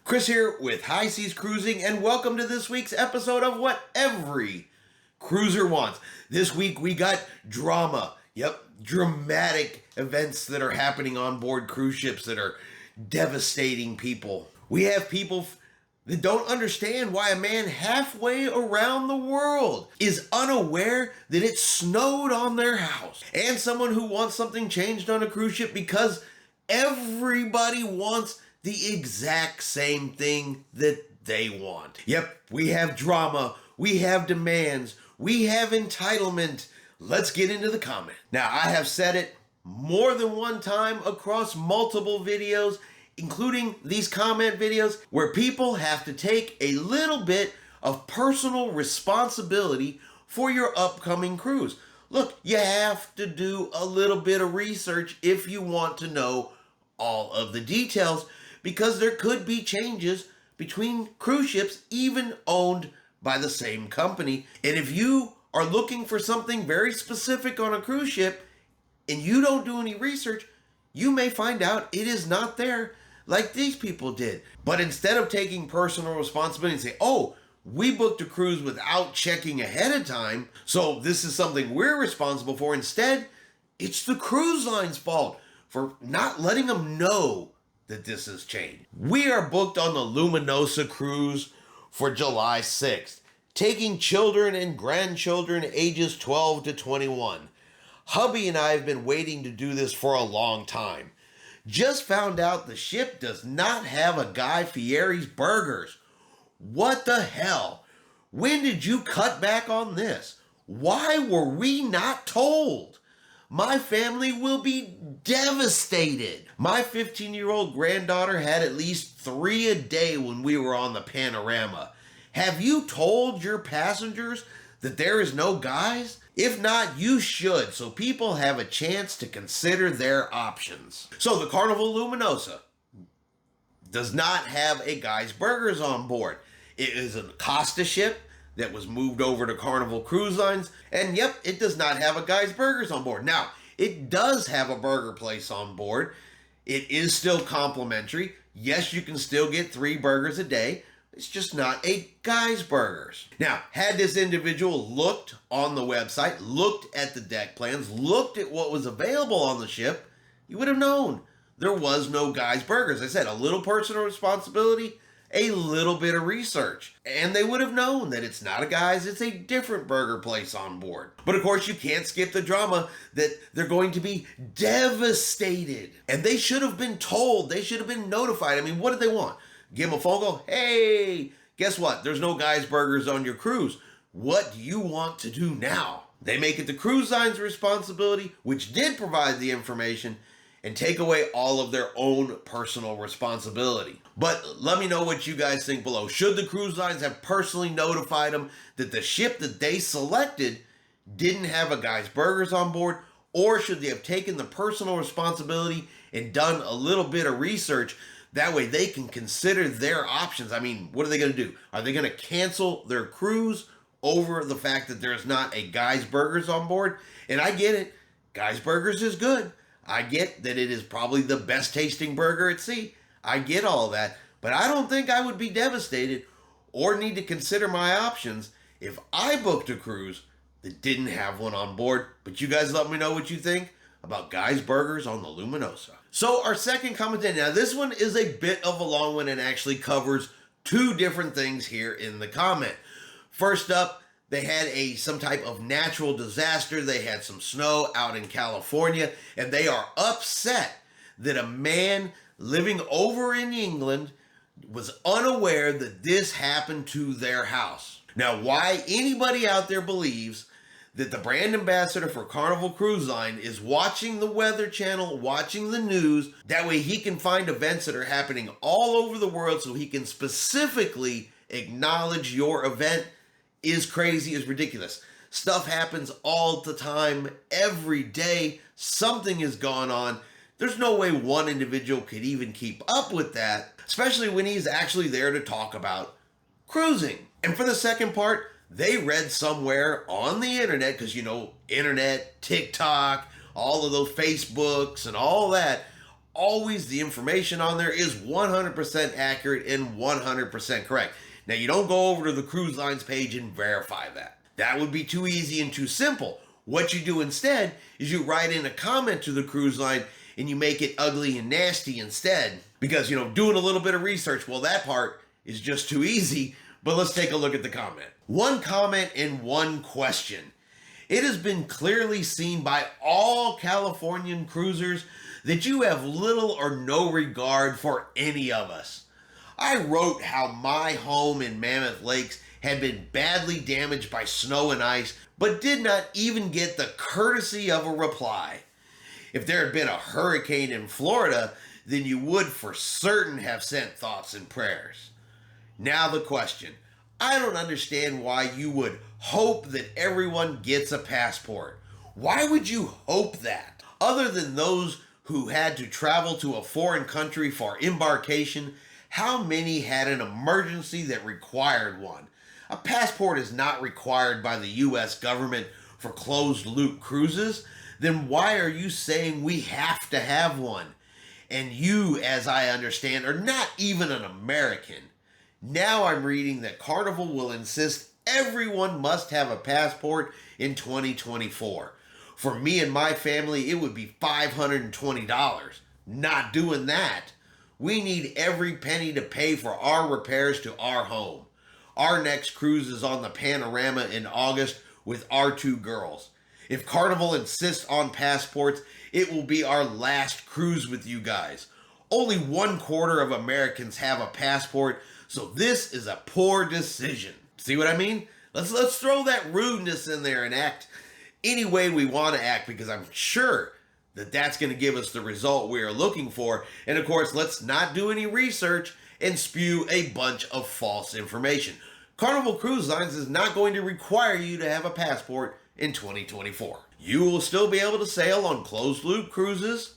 Chris here with High Seas Cruising, and welcome to this week's episode of What Every Cruiser Wants. This week we got drama. Yep, dramatic events that are happening on board cruise ships that are devastating people. We have people that don't understand why a man halfway around the world is unaware that it snowed on their house. And someone who wants something changed on a cruise ship because everybody wants the exact same thing that they want. Yep, we have drama, we have demands, we have entitlement. Let's get into the comment. Now, I have said it more than one time across multiple videos, including these comment videos, where people have to take a little bit of personal responsibility for your upcoming cruise. Look, you have to do a little bit of research if you want to know all of the details, because there could be changes between cruise ships even owned by the same company. And if you are looking for something very specific on a cruise ship and you don't do any research, you may find out it is not there like these people did. But instead of taking personal responsibility and say, oh, we booked a cruise without checking ahead of time, so this is something we're responsible for, instead, it's the cruise line's fault for not letting them know that this has changed. We are booked on the Luminosa cruise for July 6th, taking children and grandchildren ages 12 to 21. Hubby and I have been waiting to do this for a long time. Just found out the ship does not have a Guy Fieri's burgers. What the hell? When did you cut back on this? Why were we not told? My family will be devastated. My 15-year-old granddaughter had at least 3 a day when we were on the Panorama. Have you told your passengers that there is no guys? If not, you should, so people have a chance to consider their options. So the Carnival Luminosa does not have a Guy's Burgers on board. It is a Costa ship that was moved over to Carnival Cruise Lines, and yep, it does not have a Guy's Burgers on board. Now, it does have a burger place on board. It is still complimentary. Yes, you can still get 3 burgers a day. It's just not a Guy's Burgers. Now, had this individual looked on the website, looked at the deck plans, looked at what was available on the ship, you would have known there was no Guy's Burgers. I said, a little personal responsibility, a little bit of research, and they would have known that it's not a Guy's, it's a different burger place on board. But of course, you can't skip the drama that they're going to be devastated. And they should have been told, they should have been notified. I mean, what did they want? Give them a phone call. Hey, guess what? There's no Guy's Burgers on your cruise. What do you want to do now? They make it the cruise line's responsibility, which did provide the information, and take away all of their own personal responsibility. But let me know what you guys think below. Should the cruise lines have personally notified them that the ship that they selected didn't have a Guy's Burgers on board? Or should they have taken the personal responsibility and done a little bit of research? That way they can consider their options. I mean, what are they going to do? Are they going to cancel their cruise over the fact that there's not a Guy's Burgers on board? And I get it. Guy's Burgers is good. I get that it is probably the best tasting burger at sea. I get all that. But I don't think I would be devastated or need to consider my options if I booked a cruise that didn't have one on board. But you guys let me know what you think about Guy's Burgers on the Luminosa. So our second comment, now this one is a bit of a long one and actually covers 2 different things here in the comment. First up, they had some type of natural disaster. They had some snow out in California, and they are upset that a man living over in England was unaware that this happened to their house. Now, why anybody out there believes that the brand ambassador for Carnival Cruise Line is watching the Weather Channel, watching the news, that way he can find events that are happening all over the world so he can specifically acknowledge your event, is crazy, is ridiculous. Stuff happens all the time, every day, something is going on. There's no way one individual could even keep up with that, especially when he's actually there to talk about cruising. And for the second part, they read somewhere on the internet, because you know, internet, TikTok, all of those Facebooks and all that, always the information on there is 100% accurate and 100% correct. Now, you don't go over to the cruise lines page and verify that. That would be too easy and too simple. What you do instead is you write in a comment to the cruise line and you make it ugly and nasty instead. Because, doing a little bit of research, well, that part is just too easy. But let's take a look at the comment. One comment and one question. It has been clearly seen by all Californian cruisers that you have little or no regard for any of us. I wrote how my home in Mammoth Lakes had been badly damaged by snow and ice, but did not even get the courtesy of a reply. If there had been a hurricane in Florida, then you would for certain have sent thoughts and prayers. Now the question. I don't understand why you would hope that everyone gets a passport. Why would you hope that? Other than those who had to travel to a foreign country for embarkation, how many had an emergency that required one? A passport is not required by the U.S. government for closed-loop cruises. Then why are you saying we have to have one? And you, as I understand, are not even an American. Now I'm reading that Carnival will insist everyone must have a passport in 2024. For me and my family, it would be $520. Not doing that. We need every penny to pay for our repairs to our home. Our next cruise is on the Panorama in August with our two girls. If Carnival insists on passports, it will be our last cruise with you guys. Only 1/4 of Americans have a passport, so this is a poor decision. See what I mean? Let's throw that rudeness in there and act any way we want to act, because I'm sure that that's going to give us the result we are looking for. And of course, let's not do any research and spew a bunch of false information. Carnival Cruise Lines is not going to require you to have a passport in 2024. You will still be able to sail on closed-loop cruises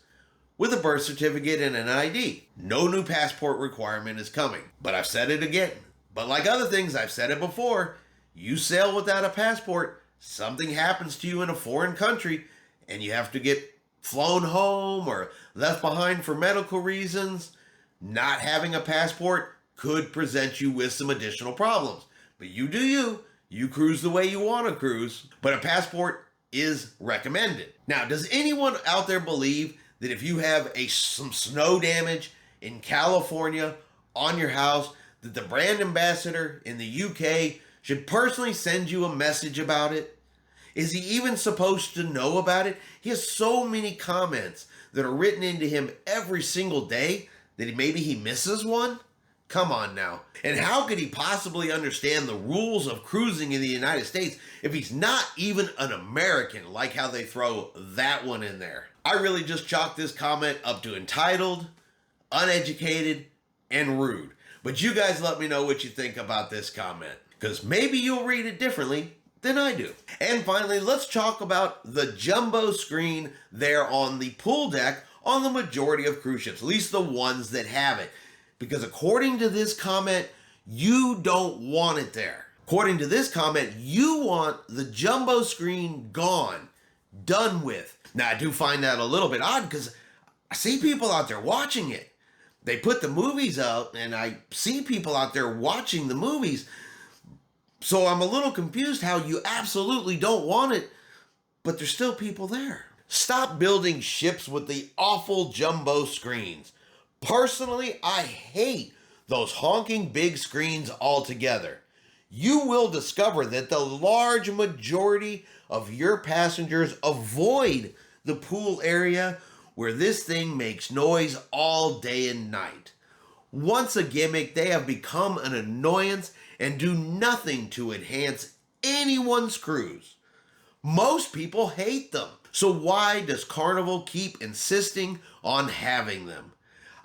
with a birth certificate and an ID. No new passport requirement is coming. But I've said it again. But like other things, I've said it before. You sail without a passport, something happens to you in a foreign country, and you have to get flown home or left behind for medical reasons. Not having a passport could present you with some additional problems. But you do you. You cruise the way you want to cruise. But a passport is recommended. Now, does anyone out there believe that if you have some snow damage in California on your house, that the brand ambassador in the UK should personally send you a message about it? Is he even supposed to know about it? He has so many comments that are written into him every single day that maybe he misses one? Come on now. And how could he possibly understand the rules of cruising in the United States if he's not even an American? Like how they throw that one in there. I really just chalked this comment up to entitled, uneducated, and rude. But you guys let me know what you think about this comment, because maybe you'll read it differently than I do. And finally, let's talk about the jumbo screen there on the pool deck on the majority of cruise ships, at least the ones that have it. Because according to this comment, you don't want it there. According to this comment, you want the jumbo screen gone, done with. Now, I do find that a little bit odd because I see people out there watching it. They put the movies out and I see people out there watching the movies. So I'm a little confused how you absolutely don't want it, but there's still people there. Stop building ships with the awful jumbo screens. Personally, I hate those honking big screens altogether. You will discover that the large majority of your passengers avoid the pool area where this thing makes noise all day and night. Once a gimmick, they have become an annoyance and do nothing to enhance anyone's cruise. Most people hate them. So why does Carnival keep insisting on having them?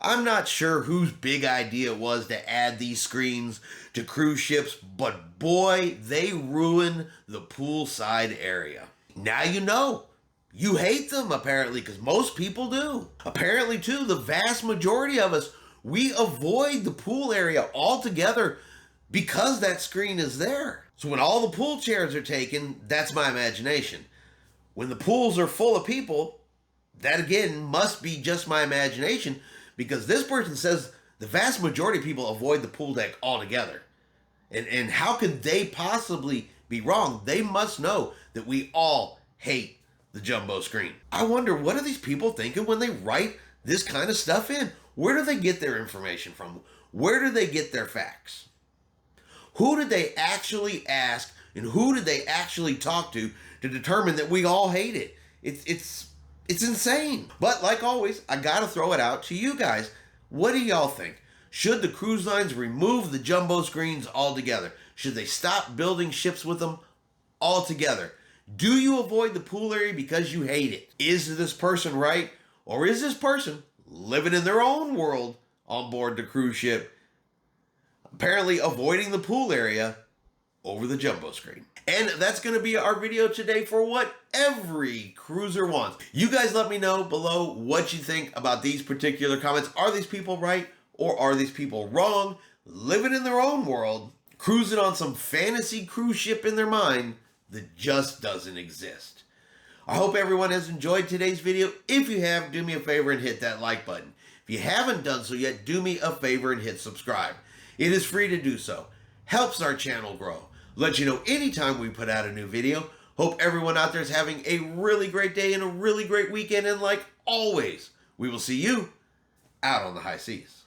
I'm not sure whose big idea it was to add these screens to cruise ships, but boy, they ruin the poolside area. Now you know. You hate them, apparently, because most people do. Apparently, too, the vast majority of us, we avoid the pool area altogether because that screen is there. So when all the pool chairs are taken, that's my imagination. When the pools are full of people, That again must be just my imagination, because this person says the vast majority of people avoid the pool deck altogether. And how could they possibly be wrong? They must know that we all hate the jumbo screen. I wonder, what are these people thinking when they write this kind of stuff in? Where do they get their information from? Where do they get their facts? Who did they actually ask, and who did they actually talk to determine that we all hate it? It's insane. But like always, I gotta throw it out to you guys. What do y'all think? Should the cruise lines remove the jumbo screens altogether? Should they stop building ships with them altogether? Do you avoid the pool area because you hate it? Is this person right? Or is this person living in their own world on board the cruise ship, apparently avoiding the pool area over the jumbo screen? And that's going to be our video today for what every cruiser wants. You guys let me know below what you think about these particular comments. Are these people right, or are these people wrong? Living in their own world, cruising on some fantasy cruise ship in their mind that just doesn't exist. I hope everyone has enjoyed today's video. If you have, do me a favor and hit that like button. If you haven't done so yet, do me a favor and hit subscribe. It is free to do so. Helps our channel grow. Let you know anytime we put out a new video. Hope everyone out there is having a really great day and a really great weekend. And like always, we will see you out on the high seas.